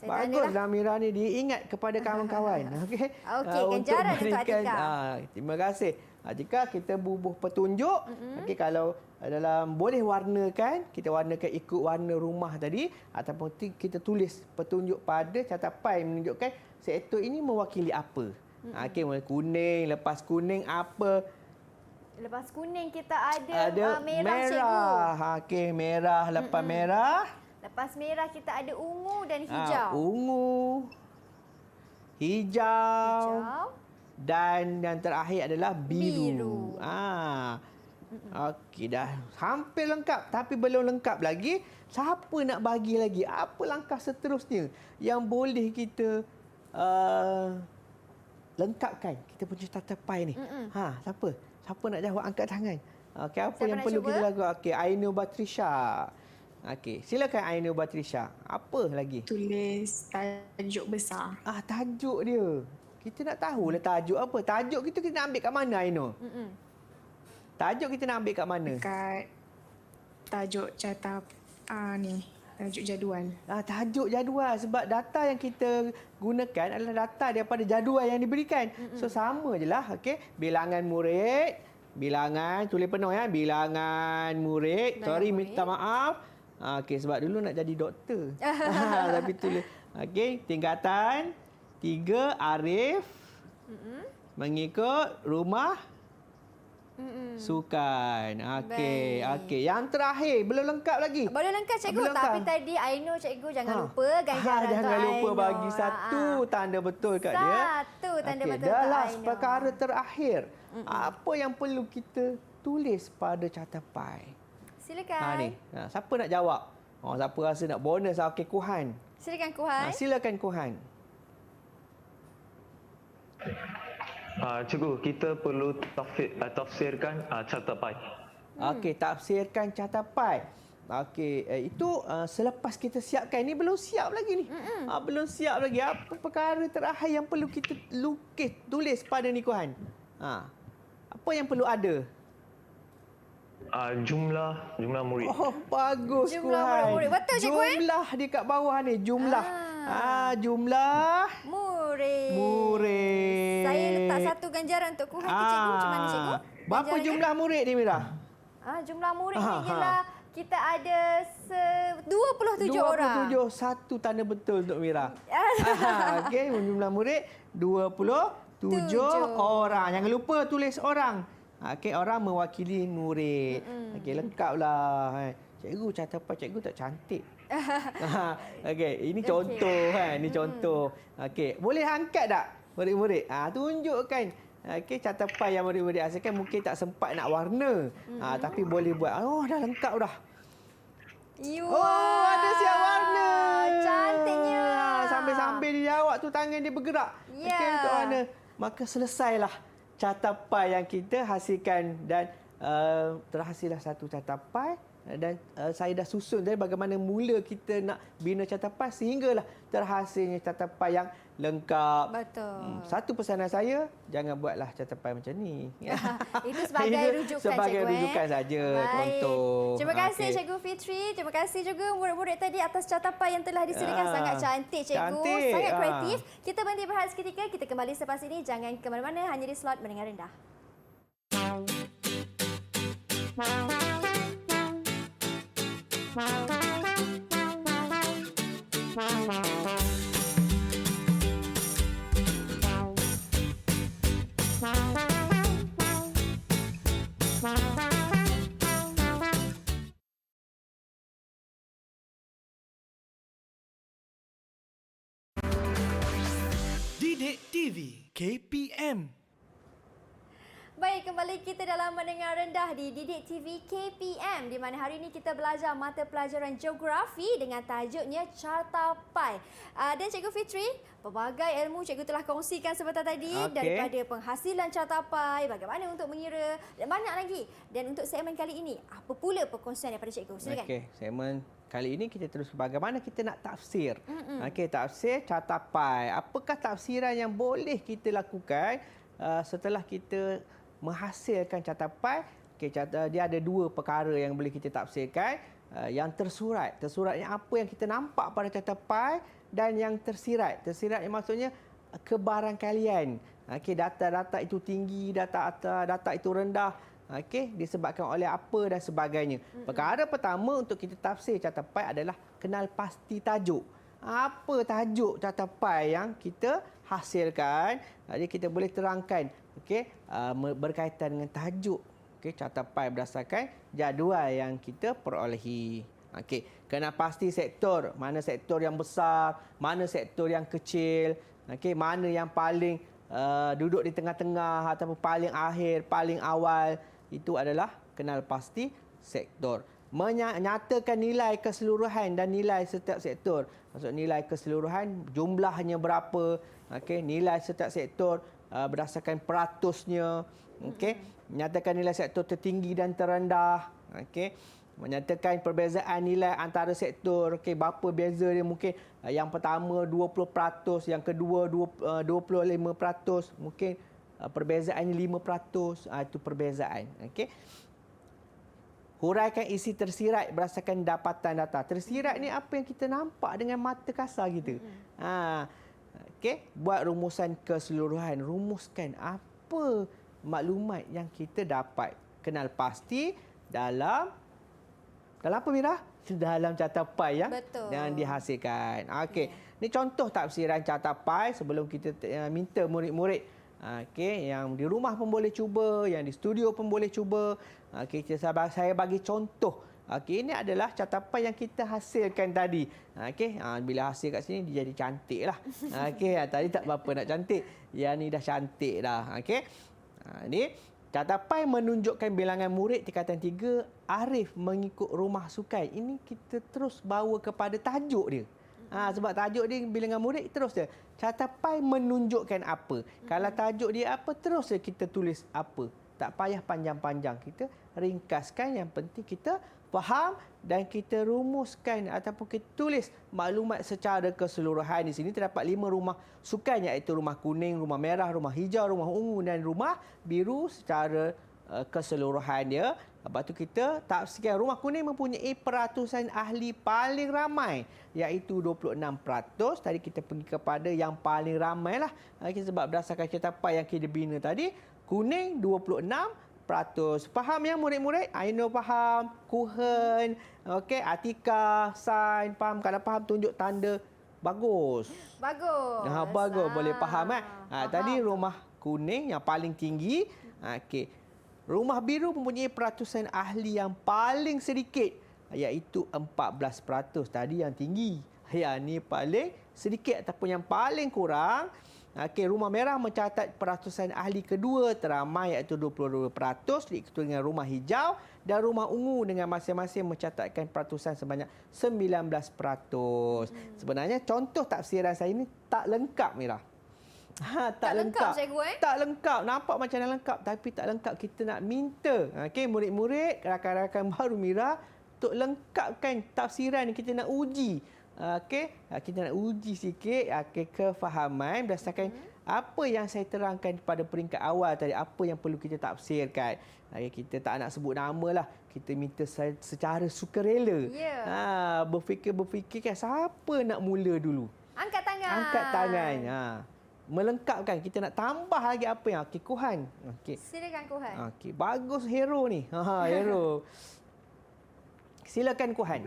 [SPEAKER 2] Baguslah Mira ni diingat kepada kawan-kawan. Okey.
[SPEAKER 1] Okey, ganjaran untuk Atika.
[SPEAKER 2] Terima kasih. Atika, kita bubuh petunjuk. Okey, kalau dalam boleh warnakan, kita warnakan ikut warna rumah tadi ataupun kita tulis petunjuk pada catapai menunjukkan seektor ini mewakili apa. Okey, mulai kuning, lepas kuning apa?
[SPEAKER 1] Lepas kuning kita ada merah, cikgu.
[SPEAKER 2] Okey, merah, lepas merah.
[SPEAKER 1] Lepas merah kita ada ungu dan hijau.
[SPEAKER 2] Ungu, hijau. Dan yang terakhir adalah biru. Okey, dah hampir lengkap. Tapi belum lengkap lagi. Siapa nak bagi lagi? Apa langkah seterusnya yang boleh kita lengkapkan kita punya catapai ni? Siapa? Siapa nak jawab? Angkat tangan. Okey, apa
[SPEAKER 1] Siapa
[SPEAKER 2] yang
[SPEAKER 1] nak
[SPEAKER 2] perlu
[SPEAKER 1] cuba?
[SPEAKER 2] kita lakukan? Okey, Ainul Batrisha. Okey, silakan Ainul Batrisha. Apa lagi?
[SPEAKER 5] Tulis tajuk besar.
[SPEAKER 2] Tajuk dia. Kita nak tahulah tajuk apa. Tajuk kita nak ambil kat mana, Ainul? Tajuk kita nak ambil kat mana?
[SPEAKER 5] Dekat tajuk ni. Tajuk jadual.
[SPEAKER 2] Tajuk jadual. Sebab data yang kita gunakan adalah data daripada jadual yang diberikan. So, sama je lah. Okay? Bilangan murid. Bilangan, tulis penuh ya. Bilangan murid. Sorry, minta maaf. Okey, sebab dulu nak jadi doktor. Tapi tulis. Okey, tingkatan 3 Arif. Mengikut rumah sukan. Okey, okey. Yang terakhir belum lengkap lagi.
[SPEAKER 1] Belum lengkap cikgu,
[SPEAKER 2] Belum
[SPEAKER 1] tapi
[SPEAKER 2] lengkap.
[SPEAKER 1] tadi Ainul cikgu jangan lupa ganjaran
[SPEAKER 2] jangan
[SPEAKER 1] untuk
[SPEAKER 2] lupa
[SPEAKER 1] Ainul.
[SPEAKER 2] bagi satu tanda betul kat dia.
[SPEAKER 1] Satu tanda
[SPEAKER 2] Okey,
[SPEAKER 1] betul untuk
[SPEAKER 2] dalam
[SPEAKER 1] Ainul.
[SPEAKER 2] perkara terakhir, apa yang perlu kita tulis pada catapai?
[SPEAKER 1] Silakan.
[SPEAKER 2] Ni. Siapa nak jawab? Siapa rasa nak bonus? Okey, Kuhan.
[SPEAKER 1] Silakan Kuhan.
[SPEAKER 2] Silakan Kuhan.
[SPEAKER 4] Cikgu, kita perlu tafsirkan catapai.
[SPEAKER 2] Okey, tafsirkan catapai. Okey, itu selepas kita siapkan. Ini belum siap lagi ni. Belum siap lagi. Apa perkara terakhir yang perlu kita tulis pada ni, Kuhan? Apa yang perlu ada?
[SPEAKER 4] Jumlah murid.
[SPEAKER 2] Bagus,
[SPEAKER 1] Jumlah
[SPEAKER 2] Kuhan.
[SPEAKER 1] murid-murid. Betul, cikgu,
[SPEAKER 2] Jumlah di kat bawah ni. Jumlah. Jumlah murid.
[SPEAKER 1] Saya letak satu ganjaran untuk Kuhan tu cikgu. Macam mana cikgu?
[SPEAKER 2] Berapa
[SPEAKER 1] Ganjarannya?
[SPEAKER 2] jumlah murid ni, Mira?
[SPEAKER 1] Jumlah murid ni ialah kita ada 27 orang.
[SPEAKER 2] 27. Satu tanda betul untuk Mira. Okey, jumlah murid 27 orang. Jangan lupa tulis orang. Okey, orang mewakili murid. Okey, lengkaplah. Cikgu catapai cikgu tak cantik. Okey, ini contoh kan, ini contoh. Okey, boleh angkat tak murid-murid? Tunjukkan. Okey, catapai yang murid-murid asalkan mungkin tak sempat nak warna. Tapi boleh buat. Dah lengkap dah. Ada siap warna.
[SPEAKER 1] Cantiknya.
[SPEAKER 2] Sambil-sambil dia jawab tu tangan dia bergerak.
[SPEAKER 1] Ya.
[SPEAKER 2] Okey, untuk warna. maka selesailah catapai yang kita hasilkan dan terhasillah satu catapai dan saya dah susun dari bagaimana mula kita nak bina catapai sehinggalah terhasilnya catapai yang lengkap.
[SPEAKER 1] Betul.
[SPEAKER 2] Satu pesanan saya, jangan buatlah catapai macam ni.
[SPEAKER 1] Itu sebagai rujukan,
[SPEAKER 2] sebagai
[SPEAKER 1] cikgu.
[SPEAKER 2] rujukan saja,
[SPEAKER 1] Baik.
[SPEAKER 2] contoh.
[SPEAKER 1] Terima kasih
[SPEAKER 2] Okey.
[SPEAKER 1] Cikgu Fitri. Terima kasih juga murid-murid tadi atas catapai yang telah disediakan.
[SPEAKER 2] Ya.
[SPEAKER 1] Sangat cantik, Cikgu.
[SPEAKER 2] Cantik.
[SPEAKER 1] Sangat kreatif. Kita berhenti berehat seketika. Kita kembali selepas ini. Jangan ke mana-mana. Hanya di slot Mendengar Rendah.
[SPEAKER 3] Didik TV KPM.
[SPEAKER 1] Baik, kembali kita dalam Mendengar Rendah di Didik TV KPM, di mana hari ini kita belajar mata pelajaran geografi dengan tajuknya Catapai. Dan Cikgu Fitri, pelbagai ilmu cikgu telah kongsikan sebentar tadi, daripada penghasilan catapai, bagaimana untuk mengira dan banyak lagi. Dan untuk segmen kali ini, apa pula perkongsian daripada cikgu? Silakan.
[SPEAKER 2] Okey, segmen kali ini kita terus bagaimana kita nak tafsir. Okey, tafsir catapai. Apakah tafsiran yang boleh kita lakukan setelah kita menghasilkan catapai? Okey, dia ada dua perkara yang boleh kita tafsirkan. Yang tersurat. Tersuratnya apa yang kita nampak pada catapai dan yang tersirat. Tersirat yang maksudnya kebarangkalian. Okey, data-data itu tinggi, data itu rendah. Okey, disebabkan oleh apa dan sebagainya. Perkara pertama untuk kita tafsir catapai adalah kenal pasti tajuk. Apa tajuk catapai yang kita hasilkan? Jadi kita boleh terangkan, okey, berkaitan dengan tajuk, okey, catapai berdasarkan jadual yang kita perolehi. Okey, kenal pasti sektor, mana sektor yang besar, mana sektor yang kecil, okey, mana yang paling duduk di tengah-tengah ataupun paling akhir, paling awal. Itu adalah kenal pasti sektor. Menyatakan nilai keseluruhan dan nilai setiap sektor. Maksud nilai keseluruhan, jumlahnya berapa, okey, nilai setiap sektor berdasarkan peratusnya, okey, menyatakan nilai sektor tertinggi dan terendah, okey, menyatakan perbezaan nilai antara sektor, okey, berapa beza dia, mungkin yang pertama 20%, yang kedua 25%, mungkin perbezaannya 5%, itu perbezaan, okey. Huraikan isi tersirat berdasarkan dapatan data. Tersirat ni apa yang kita nampak dengan mata kasar kita. Okey, buat rumusan keseluruhan. Rumuskan apa maklumat yang kita dapat. Kenal pasti dalam apa, Mira? Dalam catapai yang dihasilkan. Okey, ni contoh tafsiran catapai sebelum kita minta murid-murid. Okey, yang di rumah pun boleh cuba, yang di studio pun boleh cuba. Okey, saya bagi contoh. Okey, ini adalah catapai yang kita hasilkan tadi. Okey, bila hasil kat sini dia jadi cantik lah. Okey, tadi tak berapa nak cantik. Yang ni dah cantik dah. Okey. Ni catapai menunjukkan bilangan murid tingkatan 3 arif mengikut rumah sukai. Ini kita terus bawa kepada tajuk dia. Sebab tajuk dia bilangan murid, terus dia catapai menunjukkan apa. Kalau tajuk dia apa, terus dia kita tulis apa. Tak payah panjang-panjang, kita ringkaskan. Yang penting kita faham dan kita rumuskan ataupun kita tulis maklumat secara keseluruhan. Di sini terdapat 5 rumah sukan, iaitu rumah kuning, rumah merah, rumah hijau, rumah ungu dan rumah biru secara keseluruhan dia. Lepas tu kita tafsirkan rumah kuning mempunyai peratusan ahli paling ramai, iaitu 26%. Tadi kita pergi kepada yang paling ramai lah. Sebab berdasarkan catapai yang kita bina tadi, kuning 26%. Faham ya murid-murid? Aino faham, Kuhen, okey, Atika, Sain, faham? Kalau faham tunjuk tanda bagus.
[SPEAKER 1] Bagus.
[SPEAKER 2] Bagus, boleh faham kan? Tadi rumah kuning yang paling tinggi. Okey. Rumah biru mempunyai peratusan ahli yang paling sedikit, iaitu 14%. Tadi yang tinggi. Yang ni paling sedikit ataupun yang paling kurang. Okey, rumah merah mencatat peratusan ahli kedua teramai, iaitu 22%, diikuti dengan rumah hijau dan rumah ungu dengan masing-masing mencatatkan peratusan sebanyak 19%. Sebenarnya contoh tafsiran saya ini tak lengkap, Mira.
[SPEAKER 1] Tak lengkap, cikgu,
[SPEAKER 2] Tak lengkap. Nampak macam dah lengkap tapi tak lengkap. Kita nak minta murid-murid, rakan-rakan baru Mira untuk lengkapkan tafsiran yang kita nak uji. Kita nak uji sikit kefahaman berdasarkan apa yang saya terangkan pada peringkat awal tadi, apa yang perlu kita tafsirkan. Kita tak nak sebut nama lah. Kita minta secara sukarela. Berfikir kan siapa nak mula dulu.
[SPEAKER 1] Angkat tangan.
[SPEAKER 2] Angkat tangan. Melengkapkan. Kita nak tambah lagi apa yang Kuhan.
[SPEAKER 1] Silakan Kuhan.
[SPEAKER 2] Bagus hero ni. Hero. Silakan Kuhan.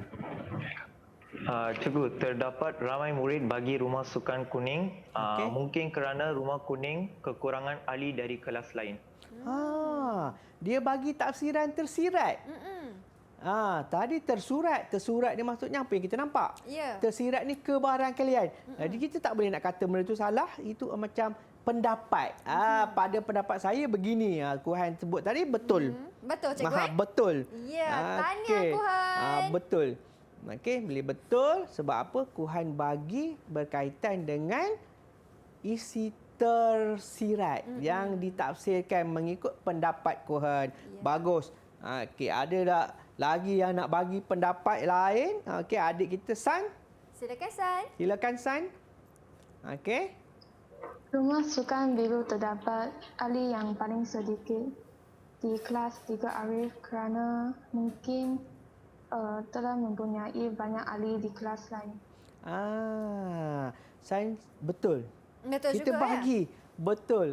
[SPEAKER 4] Cikgu, terdapat ramai murid bagi rumah sukan kuning. Mungkin kerana rumah kuning kekurangan ahli dari kelas lain.
[SPEAKER 2] Dia bagi tafsiran tersirat. Tadi tersurat. Tersurat ni maksudnya apa yang kita nampak? Tersirat ni kebarangkalian. Jadi kita tak boleh nak kata benda itu salah. Itu macam pendapat. Pada pendapat saya begini. Kuhan sebut tadi betul.
[SPEAKER 1] Betul, cikgu.
[SPEAKER 2] Betul.
[SPEAKER 1] Tahniah Kuhan.
[SPEAKER 2] Betul. Boleh betul. Sebab apa? Kuhan bagi berkaitan dengan isi tersirat yang ditafsirkan mengikut pendapat Kuhan. Bagus. Ada tak lagi yang nak bagi pendapat lain? Adik kita San. Silakan San.
[SPEAKER 6] Rumah sukan biru terdapat ahli yang paling sedikit di kelas 3 Arif kerana mungkin telah mempunyai banyak ahli di kelas lain.
[SPEAKER 2] Sains betul.
[SPEAKER 1] Betul
[SPEAKER 2] kita
[SPEAKER 1] juga,
[SPEAKER 2] bagi. Betul.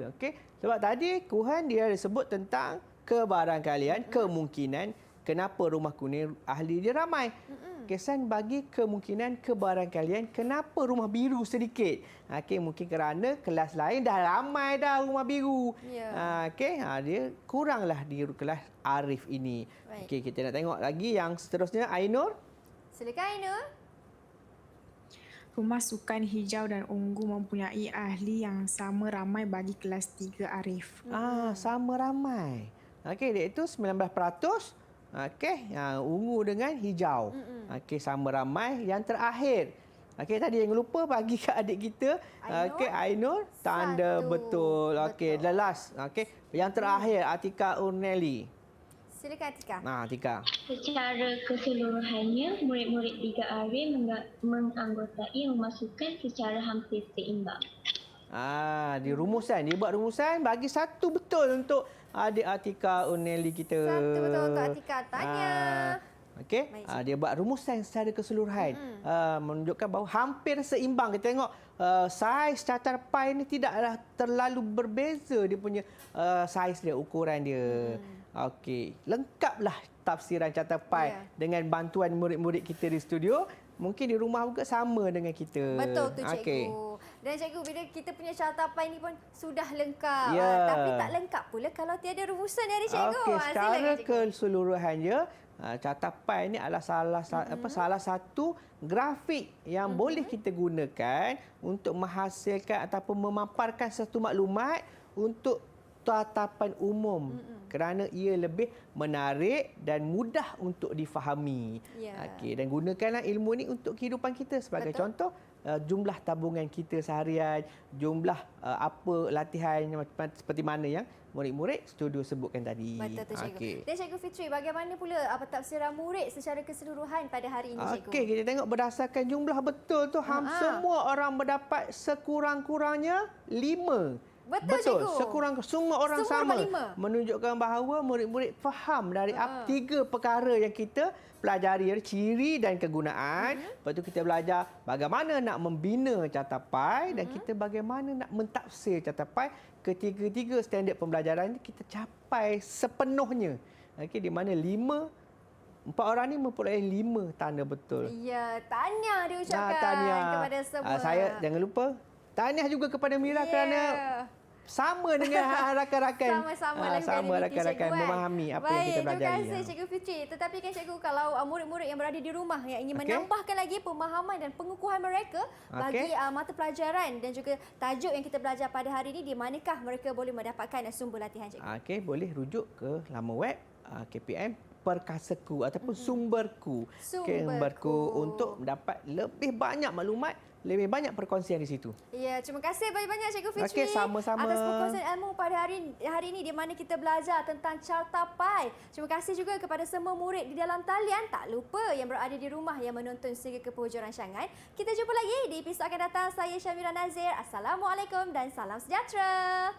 [SPEAKER 2] Sebab tadi Kuhan dia ada sebut tentang kebarangkalian, kemungkinan kenapa rumah kuning ahli dia ramai. Kesan bagi kemungkinan kebarangkalian kenapa rumah biru sedikit. Mungkin kerana kelas lain dah ramai dah rumah biru. Dia kuranglah di kelas Arif ini. Kita nak tengok lagi yang seterusnya. Ainur.
[SPEAKER 1] Silakan Ainur.
[SPEAKER 5] Rumah sukan hijau dan ungu mempunyai ahli yang sama ramai bagi kelas 3 Arif.
[SPEAKER 2] Sama ramai. Iaitu 19%. Ungu dengan hijau. Sama ramai. Yang terakhir. Tadi yang lupa bagi ke adik kita. Ainur. Tanda betul. The last. Yang terakhir Atika Urneli.
[SPEAKER 1] Silakan Atika.
[SPEAKER 2] Atika.
[SPEAKER 7] Secara keseluruhannya, murid-murid 3 Arif menganggotai rumah sukan secara hampir seimbang.
[SPEAKER 2] Di rumusan. Dia buat rumusan bagi satu betul untuk adik Atika Urneli kita.
[SPEAKER 1] Satu betul untuk Atika. Tanya.
[SPEAKER 2] Dia buat rumusan secara keseluruhan. Menunjukkan bahawa hampir seimbang. Kita tengok saiz catar pai ni tidaklah terlalu berbeza dia punya saiz dia, ukuran dia. Lengkaplah tafsiran catar pai dengan bantuan murid-murid kita di studio. Mungkin di rumah juga sama dengan kita.
[SPEAKER 1] Betul tu cikgu. Dan cikgu, bila kita punya catar pai ni pun sudah lengkap. Tapi tak lengkap pula kalau tiada rumusan dari cikgu.
[SPEAKER 2] Secara keseluruhannya, catar pai ni adalah salah satu grafik yang boleh kita gunakan untuk menghasilkan ataupun memaparkan satu maklumat untuk tatapan umum. Kerana ia lebih menarik dan mudah untuk difahami. Dan gunakanlah ilmu ini untuk kehidupan kita. Sebagai contoh, jumlah tabungan kita seharian, jumlah apa latihan seperti mana yang murid-murid studio sebutkan tadi.
[SPEAKER 1] Betul tu cikgu. Dan Cikgu Fitri, bagaimana pula tafsiran murid secara keseluruhan pada hari ini cikgu?
[SPEAKER 2] Kita tengok berdasarkan jumlah betul tu, semua orang mendapat sekurang-kurangnya 5.
[SPEAKER 1] Betul cikgu.
[SPEAKER 2] Semua orang sama. Menunjukkan bahawa murid-murid faham dari 3 perkara yang kita pelajari, ciri dan kegunaan. Lepas tu kita belajar bagaimana nak membina catar pai dan kita bagaimana nak mentafsir catar pai. Ketiga-tiga standard pembelajaran ini kita capai sepenuhnya. Di mana 4 orang ni memperoleh 5 tanda betul.
[SPEAKER 1] Tahniah diucapkan kepada semua.
[SPEAKER 2] Saya jangan lupa tahniah juga kepada Mira kerana sama dengan rakan-rakan. Sama rakan-rakan memahami apa yang kita pelajari.
[SPEAKER 1] Terima kasih Cikgu Fitri. Tetapi kan cikgu, kalau murid-murid yang berada di rumah yang ingin menambahkan lagi pemahaman dan pengukuhan mereka bagi mata pelajaran dan juga tajuk yang kita belajar pada hari ini, di manakah mereka boleh mendapatkan sumber latihan cikgu?
[SPEAKER 2] Boleh rujuk ke laman web KPM Perkasaku ataupun Sumberku untuk mendapat lebih banyak maklumat lebih banyak perkongsian di situ.
[SPEAKER 1] Ya, terima kasih banyak-banyak Cikgu Fitri
[SPEAKER 2] Okey, sama-sama.
[SPEAKER 1] atas perkongsian ilmu pada hari ini di mana kita belajar tentang carta pai. Terima kasih juga kepada semua murid di dalam talian. Tak lupa yang berada di rumah yang menonton sehingga ke penghujung rancangan. Kita jumpa lagi di episod akan datang. Saya Syamira Nazir. Assalamualaikum dan salam sejahtera.